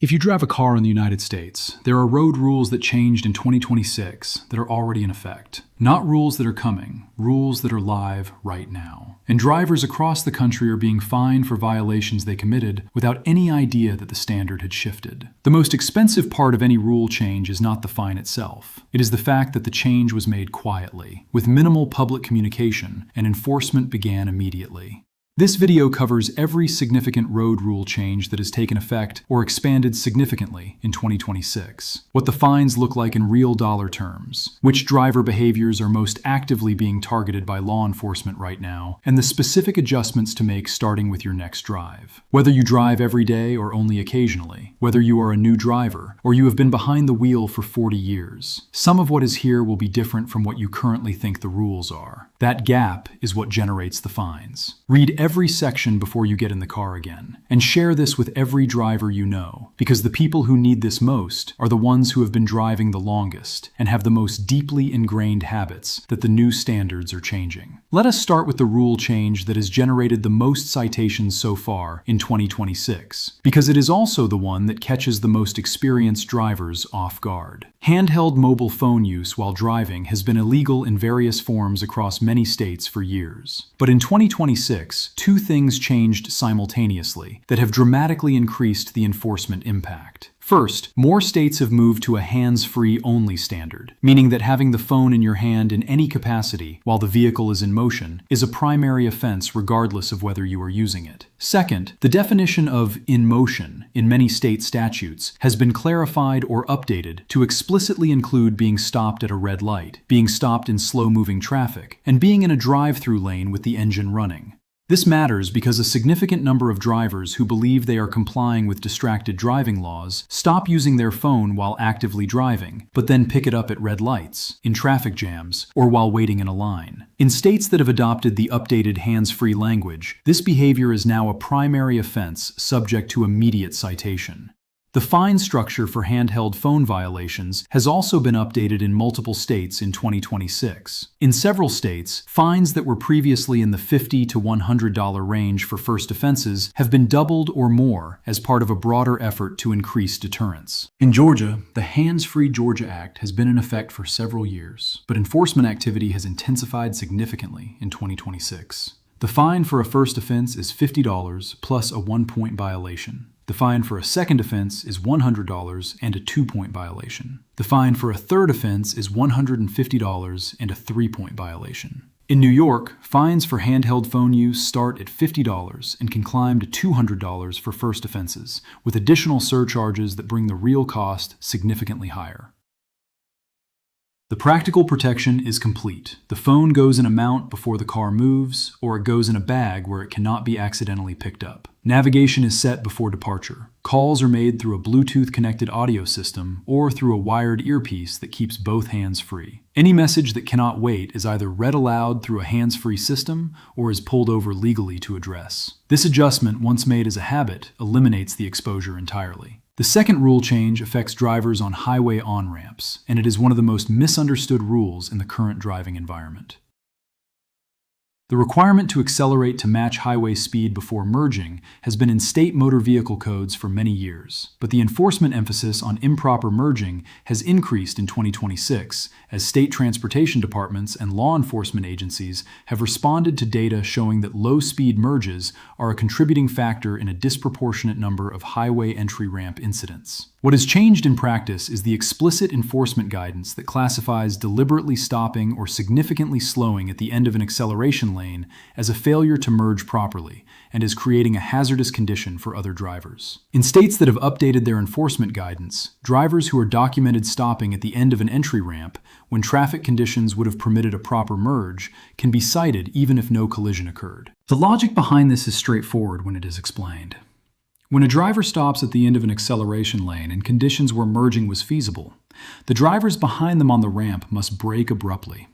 If you drive a car in the United States, there are road rules that changed in 2026 that are already in effect. Not rules that are coming, rules that are live right now. And drivers across the country are being fined for violations they committed without any idea that the standard had shifted. The most expensive part of any rule change is not the fine itself. It is the fact that the change was made quietly, with minimal public communication, and enforcement began immediately. This video covers every significant road rule change that has taken effect or expanded significantly in 2026. What the fines look like in real dollar terms, which driver behaviors are most actively being targeted by law enforcement right now, and the specific adjustments to make starting with your next drive. Whether you drive every day or only occasionally, whether you are a new driver or you have been behind the wheel for 40 years, some of what is here will be different from what you currently think the rules are. That gap is what generates the fines. Read every section before you get in the car again, and share this with every driver you know, because the people who need this most are the ones who have been driving the longest and have the most deeply ingrained habits that the new standards are changing. Let us start with the rule change that has generated the most citations so far in 2026, because it is also the one that catches the most experienced drivers off guard. Handheld mobile phone use while driving has been illegal in various forms across many states for years. But in 2026, two things changed simultaneously that have dramatically increased the enforcement impact. First, more states have moved to a hands-free only standard, meaning that having the phone in your hand in any capacity while the vehicle is in motion is a primary offense regardless of whether you are using it. Second, the definition of in motion in many state statutes has been clarified or updated to explicitly include being stopped at a red light, being stopped in slow-moving traffic, and being in a drive-through lane with the engine running. This matters because a significant number of drivers who believe they are complying with distracted driving laws stop using their phone while actively driving, but then pick it up at red lights, in traffic jams, or while waiting in a line. In states that have adopted the updated hands-free language, this behavior is now a primary offense subject to immediate citation. The fine structure for handheld phone violations has also been updated in multiple states in 2026. In several states, fines that were previously in the $50 to $100 range for first offenses have been doubled or more as part of a broader effort to increase deterrence. In Georgia, the Hands-Free Georgia Act has been in effect for several years, but enforcement activity has intensified significantly in 2026. The fine for a first offense is $50 plus a 1-point violation. The fine for a second offense is $100 and a 2-point violation. The fine for a third offense is $150 and a 3-point violation. In New York, fines for handheld phone use start at $50 and can climb to $200 for first offenses, with additional surcharges that bring the real cost significantly higher. The practical protection is complete. The phone goes in a mount before the car moves, or it goes in a bag where it cannot be accidentally picked up. Navigation is set before departure. Calls are made through a Bluetooth-connected audio system or through a wired earpiece that keeps both hands free. Any message that cannot wait is either read aloud through a hands-free system or is pulled over legally to address. This adjustment, once made as a habit, eliminates the exposure entirely. The second rule change affects drivers on highway on-ramps, and it is one of the most misunderstood rules in the current driving environment. The requirement to accelerate to match highway speed before merging has been in state motor vehicle codes for many years, but the enforcement emphasis on improper merging has increased in 2026 as state transportation departments and law enforcement agencies have responded to data showing that low-speed merges are a contributing factor in a disproportionate number of highway entry ramp incidents. What has changed in practice is the explicit enforcement guidance that classifies deliberately stopping or significantly slowing at the end of an acceleration lane as a failure to merge properly and is creating a hazardous condition for other drivers. In states that have updated their enforcement guidance, drivers who are documented stopping at the end of an entry ramp when traffic conditions would have permitted a proper merge can be cited even if no collision occurred. The logic behind this is straightforward when it is explained. When a driver stops at the end of an acceleration lane in conditions where merging was feasible, the drivers behind them on the ramp must brake abruptly.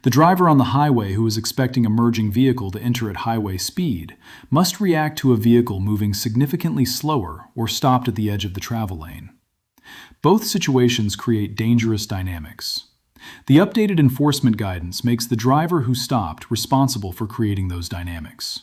The driver on the highway who is expecting a merging vehicle to enter at highway speed must react to a vehicle moving significantly slower or stopped at the edge of the travel lane. Both situations create dangerous dynamics. The updated enforcement guidance makes the driver who stopped responsible for creating those dynamics.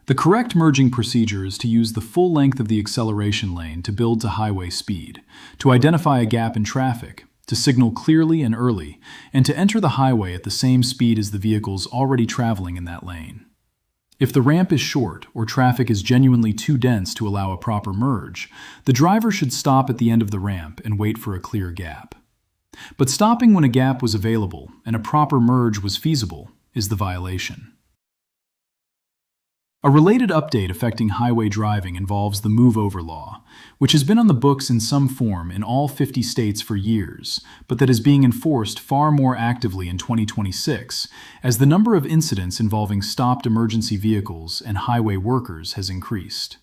The correct merging procedure is to use the full length of the acceleration lane to build to highway speed, to identify a gap in traffic, to signal clearly and early, and to enter the highway at the same speed as the vehicles already traveling in that lane. If the ramp is short or traffic is genuinely too dense to allow a proper merge, the driver should stop at the end of the ramp and wait for a clear gap. But stopping when a gap was available and a proper merge was feasible is the violation. A related update affecting highway driving involves the Move Over law, which has been on the books in some form in all 50 states for years, but that is being enforced far more actively in 2026 as the number of incidents involving stopped emergency vehicles and highway workers has increased.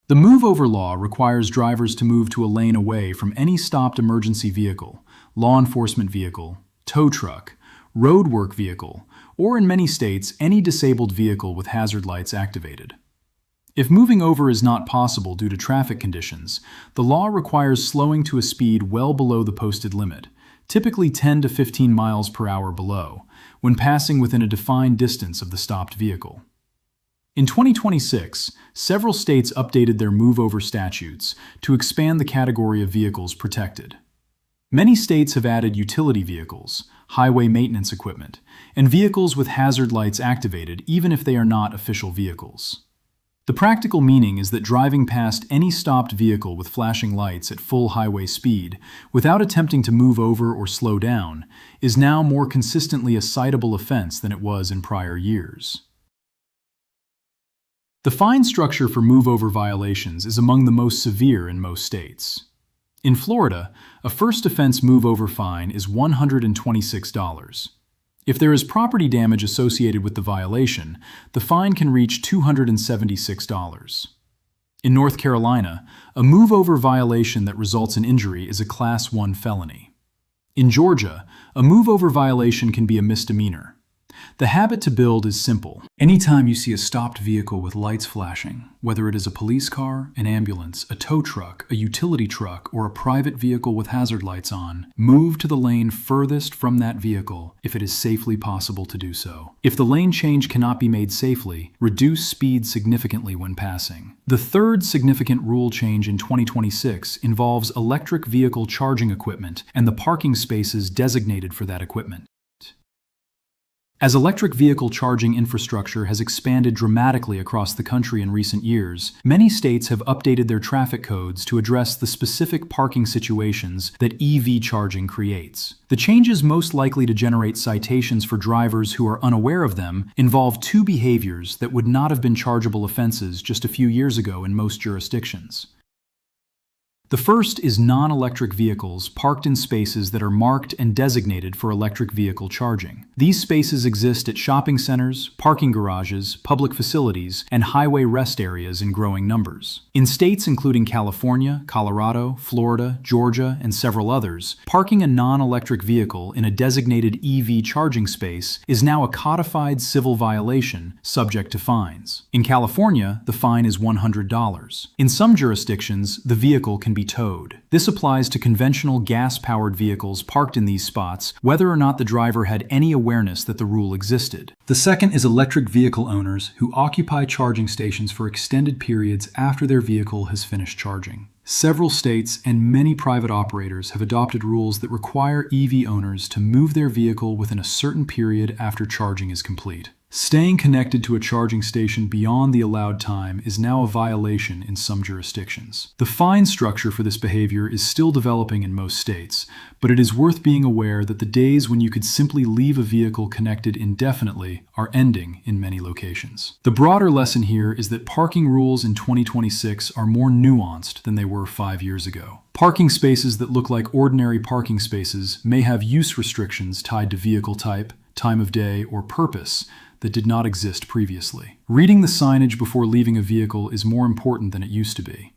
The Move Over law requires drivers to move to a lane away from any stopped emergency vehicle, law enforcement vehicle, tow truck, roadwork vehicle, or in many states, any disabled vehicle with hazard lights activated. If moving over is not possible due to traffic conditions, the law requires slowing to a speed well below the posted limit, typically 10 to 15 miles per hour below, when passing within a defined distance of the stopped vehicle. In 2026, several states updated their Move Over statutes to expand the category of vehicles protected. Many states have added utility vehicles, highway maintenance equipment, and vehicles with hazard lights activated even if they are not official vehicles. The practical meaning is that driving past any stopped vehicle with flashing lights at full highway speed without attempting to move over or slow down is now more consistently a citable offense than it was in prior years. The fine structure for move-over violations is among the most severe in most states. In Florida, a first offense move-over fine is $126. If there is property damage associated with the violation, the fine can reach $276. In North Carolina, a move-over violation that results in injury is a Class 1 felony. In Georgia, a move-over violation can be a misdemeanor. The habit to build is simple. Anytime you see a stopped vehicle with lights flashing, whether it is a police car, an ambulance, a tow truck, a utility truck, or a private vehicle with hazard lights on, move to the lane furthest from that vehicle if it is safely possible to do so. If the lane change cannot be made safely, reduce speed significantly when passing. The third significant rule change in 2026 involves electric vehicle charging equipment and the parking spaces designated for that equipment. As electric vehicle charging infrastructure has expanded dramatically across the country in recent years, many states have updated their traffic codes to address the specific parking situations that EV charging creates. The changes most likely to generate citations for drivers who are unaware of them involve two behaviors that would not have been chargeable offenses just a few years ago in most jurisdictions. The first is non-electric vehicles parked in spaces that are marked and designated for electric vehicle charging. These spaces exist at shopping centers, parking garages, public facilities, and highway rest areas in growing numbers. In states including California, Colorado, Florida, Georgia, and several others, parking a non-electric vehicle in a designated EV charging space is now a codified civil violation subject to fines. In California, the fine is $100. In some jurisdictions, the vehicle can be towed. This applies to conventional gas-powered vehicles parked in these spots, whether or not the driver had any awareness that the rule existed. The second is electric vehicle owners who occupy charging stations for extended periods after their vehicle has finished charging. Several states and many private operators have adopted rules that require EV owners to move their vehicle within a certain period after charging is complete. Staying connected to a charging station beyond the allowed time is now a violation in some jurisdictions. The fine structure for this behavior is still developing in most states, but it is worth being aware that the days when you could simply leave a vehicle connected indefinitely are ending in many locations. The broader lesson here is that parking rules in 2026 are more nuanced than they were 5 years ago. Parking spaces that look like ordinary parking spaces may have use restrictions tied to vehicle type, time of day, or purpose that did not exist previously. Reading the signage before leaving a vehicle is more important than it used to be.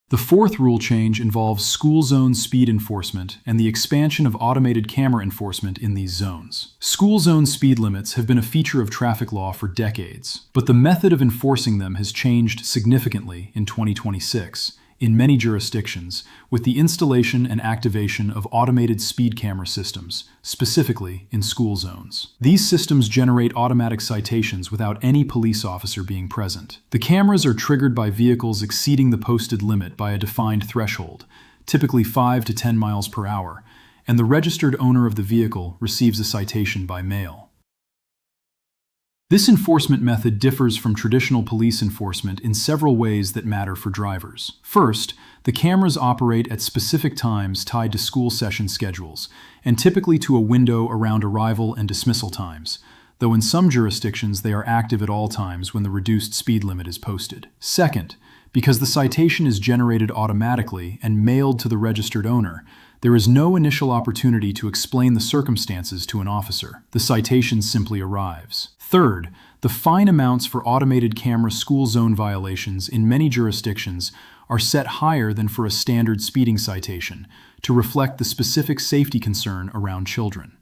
The fourth rule change involves school zone speed enforcement and the expansion of automated camera enforcement in these zones. School zone speed limits have been a feature of traffic law for decades, but the method of enforcing them has changed significantly in 2026, in many jurisdictions with the installation and activation of automated speed camera systems, specifically in school zones. These systems generate automatic citations without any police officer being present. The cameras are triggered by vehicles exceeding the posted limit by a defined threshold, typically 5 to 10 miles per hour, and the registered owner of the vehicle receives a citation by mail. This enforcement method differs from traditional police enforcement in several ways that matter for drivers. First, the cameras operate at specific times tied to school session schedules, and typically to a window around arrival and dismissal times, though in some jurisdictions they are active at all times when the reduced speed limit is posted. Second, because the citation is generated automatically and mailed to the registered owner, there is no initial opportunity to explain the circumstances to an officer. The citation simply arrives. Third, the fine amounts for automated camera school zone violations in many jurisdictions are set higher than for a standard speeding citation to reflect the specific safety concern around children.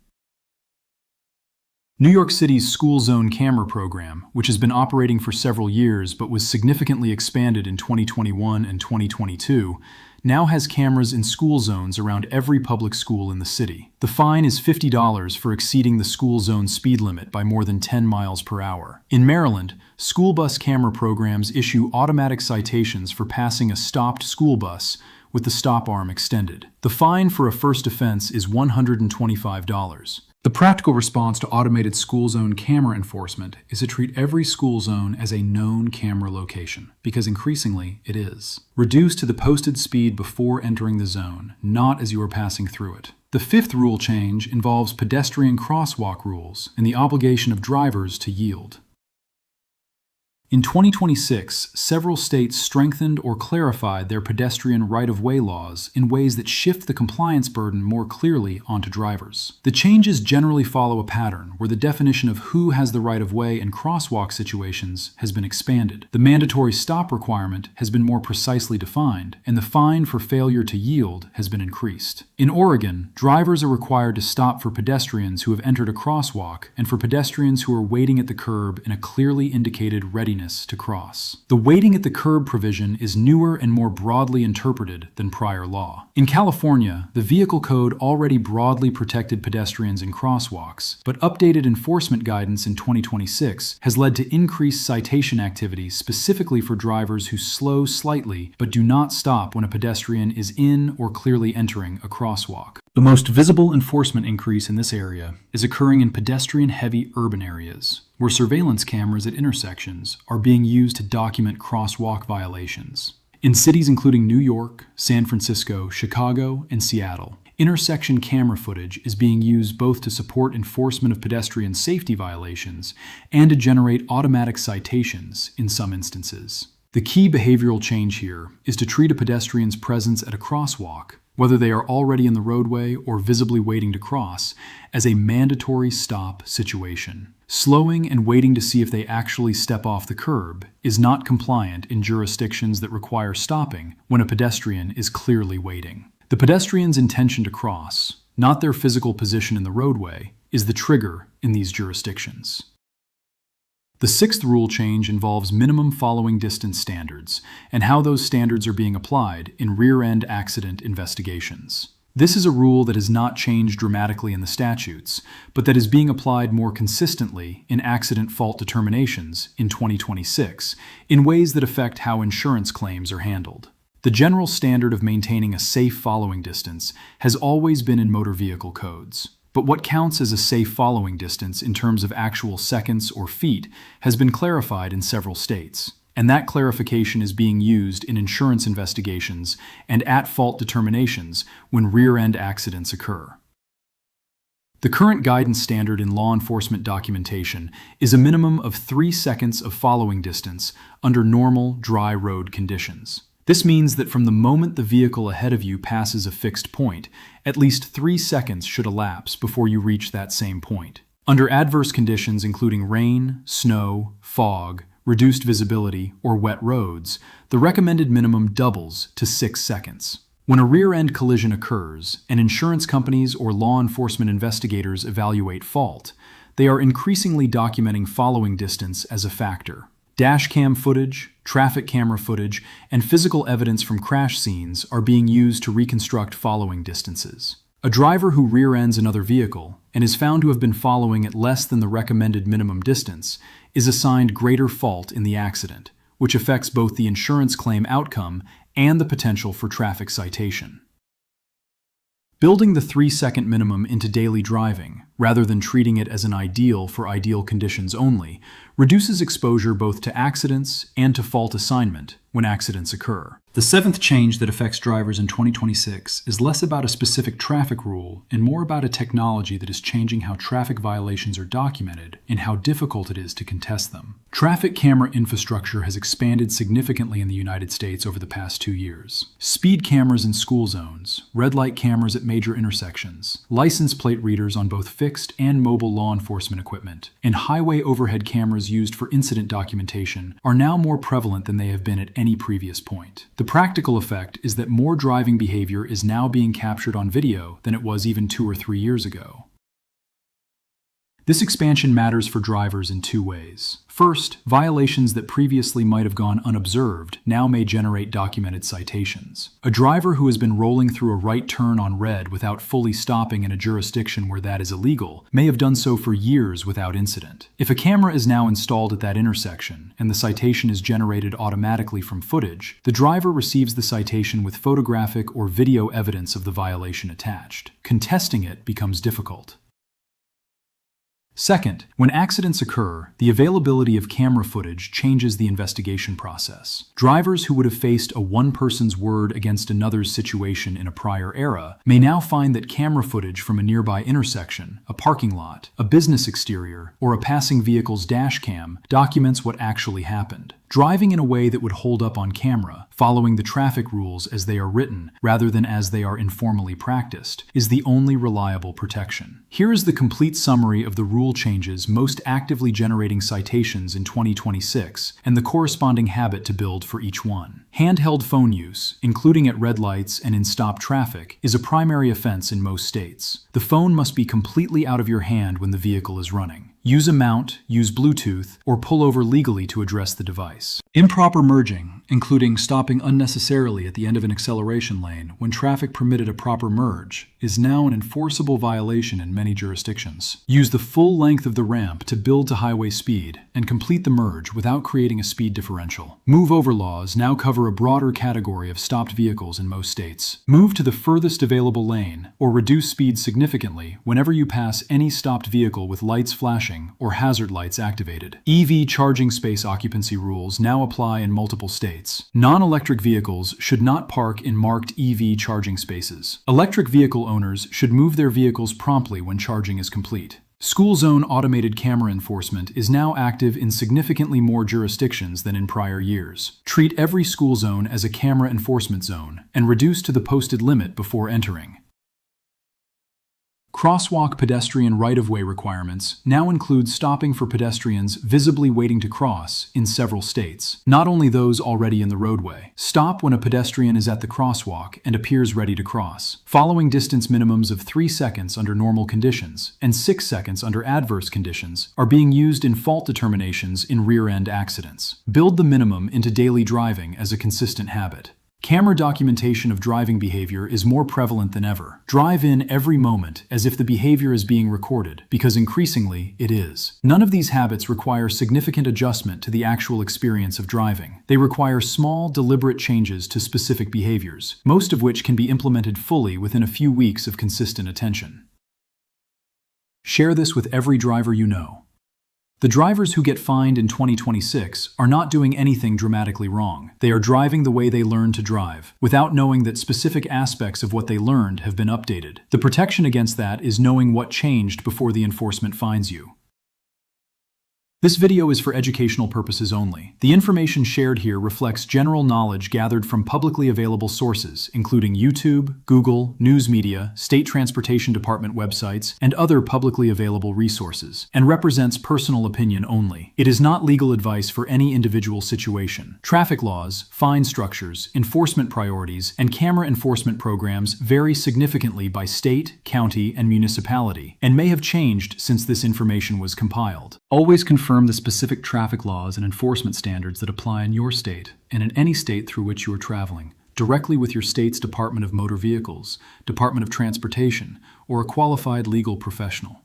New York City's school zone camera program, which has been operating for several years but was significantly expanded in 2021 and 2022, now has cameras in school zones around every public school in the city. The fine is $50 for exceeding the school zone speed limit by more than 10 miles per hour. In Maryland, school bus camera programs issue automatic citations for passing a stopped school bus with the stop arm extended. The fine for a first offense is $125. The practical response to automated school zone camera enforcement is to treat every school zone as a known camera location, because increasingly it is. Reduce to the posted speed before entering the zone, not as you are passing through it. The fifth rule change involves pedestrian crosswalk rules and the obligation of drivers to yield. In 2026, several states strengthened or clarified their pedestrian right-of-way laws in ways that shift the compliance burden more clearly onto drivers. The changes generally follow a pattern where the definition of who has the right-of-way in crosswalk situations has been expanded. The mandatory stop requirement has been more precisely defined, and the fine for failure to yield has been increased. In Oregon, drivers are required to stop for pedestrians who have entered a crosswalk and for pedestrians who are waiting at the curb in a clearly indicated readiness to cross. The waiting at the curb provision is newer and more broadly interpreted than prior law. In California, the vehicle code already broadly protected pedestrians in crosswalks, but updated enforcement guidance in 2026 has led to increased citation activity specifically for drivers who slow slightly but do not stop when a pedestrian is in or clearly entering a crosswalk. The most visible enforcement increase in this area is occurring in pedestrian-heavy urban areas, where surveillance cameras at intersections are being used to document crosswalk violations. In cities including New York, San Francisco, Chicago, and Seattle, intersection camera footage is being used both to support enforcement of pedestrian safety violations and to generate automatic citations in some instances. The key behavioral change here is to treat a pedestrian's presence at a crosswalk, whether they are already in the roadway or visibly waiting to cross, as a mandatory stop situation. Slowing and waiting to see if they actually step off the curb is not compliant in jurisdictions that require stopping when a pedestrian is clearly waiting. The pedestrian's intention to cross, not their physical position in the roadway, is the trigger in these jurisdictions. The sixth rule change involves minimum following distance standards and how those standards are being applied in rear-end accident investigations. This is a rule that has not changed dramatically in the statutes, but that is being applied more consistently in accident fault determinations in 2026 in ways that affect how insurance claims are handled. The general standard of maintaining a safe following distance has always been in motor vehicle codes. But what counts as a safe following distance in terms of actual seconds or feet has been clarified in several states, and that clarification is being used in insurance investigations and at-fault determinations when rear-end accidents occur. The current guidance standard in law enforcement documentation is a minimum of 3 seconds of following distance under normal, dry road conditions. This means that from the moment the vehicle ahead of you passes a fixed point, at least 3 seconds should elapse before you reach that same point. Under adverse conditions including rain, snow, fog, reduced visibility, or wet roads, the recommended minimum doubles to 6 seconds. When a rear-end collision occurs, and insurance companies or law enforcement investigators evaluate fault, they are increasingly documenting following distance as a factor. Dashcam footage, traffic camera footage, and physical evidence from crash scenes are being used to reconstruct following distances. A driver who rear-ends another vehicle and is found to have been following at less than the recommended minimum distance is assigned greater fault in the accident, which affects both the insurance claim outcome and the potential for traffic citation. Building the 3-second minimum into daily driving, rather than treating it as an ideal for ideal conditions only, reduces exposure both to accidents and to fault assignment when accidents occur. The seventh change that affects drivers in 2026 is less about a specific traffic rule and more about a technology that is changing how traffic violations are documented and how difficult it is to contest them. Traffic camera infrastructure has expanded significantly in the United States over the past 2 years. Speed cameras in school zones, red light cameras at major intersections, license plate readers on both fixed and mobile law enforcement equipment, and highway overhead cameras used for incident documentation are now more prevalent than they have been at any previous point. The practical effect is that more driving behavior is now being captured on video than it was even 2 or 3 years ago. This expansion matters for drivers in 2 ways. First, violations that previously might have gone unobserved now may generate documented citations. A driver who has been rolling through a right turn on red without fully stopping in a jurisdiction where that is illegal may have done so for years without incident. If a camera is now installed at that intersection and the citation is generated automatically from footage, the driver receives the citation with photographic or video evidence of the violation attached. Contesting it becomes difficult. Second, when accidents occur, the availability of camera footage changes the investigation process. Drivers who would have faced a one-person's word against another's situation in a prior era may now find that camera footage from a nearby intersection, a parking lot, a business exterior, or a passing vehicle's dash cam documents what actually happened. Driving in a way that would hold up on camera, following the traffic rules as they are written rather than as they are informally practiced, is the only reliable protection. Here is the complete summary of the rule changes most actively generating citations in 2026 and the corresponding habit to build for each one. Handheld phone use, including at red lights and in stop traffic, is a primary offense in most states. The phone must be completely out of your hand when the vehicle is running. Use a mount, use Bluetooth, or pull over legally to address the device. Improper merging, including stopping unnecessarily at the end of an acceleration lane when traffic permitted a proper merge, is now an enforceable violation in many jurisdictions. Use the full length of the ramp to build to highway speed and complete the merge without creating a speed differential. Move-over laws now cover a broader category of stopped vehicles in most states. Move to the furthest available lane or reduce speed significantly whenever you pass any stopped vehicle with lights flashing or hazard lights activated. EV charging space occupancy rules now apply in multiple states. Non-electric vehicles should not park in marked EV charging spaces. Electric vehicle owners should move their vehicles promptly when charging is complete. School zone automated camera enforcement is now active in significantly more jurisdictions than in prior years. Treat every school zone as a camera enforcement zone and reduce to the posted limit before entering. Crosswalk pedestrian right-of-way requirements now include stopping for pedestrians visibly waiting to cross in several states, not only those already in the roadway. Stop when a pedestrian is at the crosswalk and appears ready to cross. Following distance minimums of 3 seconds under normal conditions and 6 seconds under adverse conditions are being used in fault determinations in rear-end accidents. Build the minimum into daily driving as a consistent habit. Camera documentation of driving behavior is more prevalent than ever. Drive in every moment as if the behavior is being recorded, because increasingly it is. None of these habits require significant adjustment to the actual experience of driving. They require small, deliberate changes to specific behaviors, most of which can be implemented fully within a few weeks of consistent attention. Share this with every driver you know. The drivers who get fined in 2026 are not doing anything dramatically wrong. They are driving the way they learned to drive, without knowing that specific aspects of what they learned have been updated. The protection against that is knowing what changed before the enforcement fines you. This video is for educational purposes only. The information shared here reflects general knowledge gathered from publicly available sources, including YouTube, Google, news media, state transportation department websites, and other publicly available resources, and represents personal opinion only. It is not legal advice for any individual situation. Traffic laws, fine structures, enforcement priorities, and camera enforcement programs vary significantly by state, county, and municipality, and may have changed since this information was compiled. Always confirm confirm the specific traffic laws and enforcement standards that apply in your state and in any state through which you are traveling, directly with your state's Department of Motor Vehicles, Department of Transportation, or a qualified legal professional.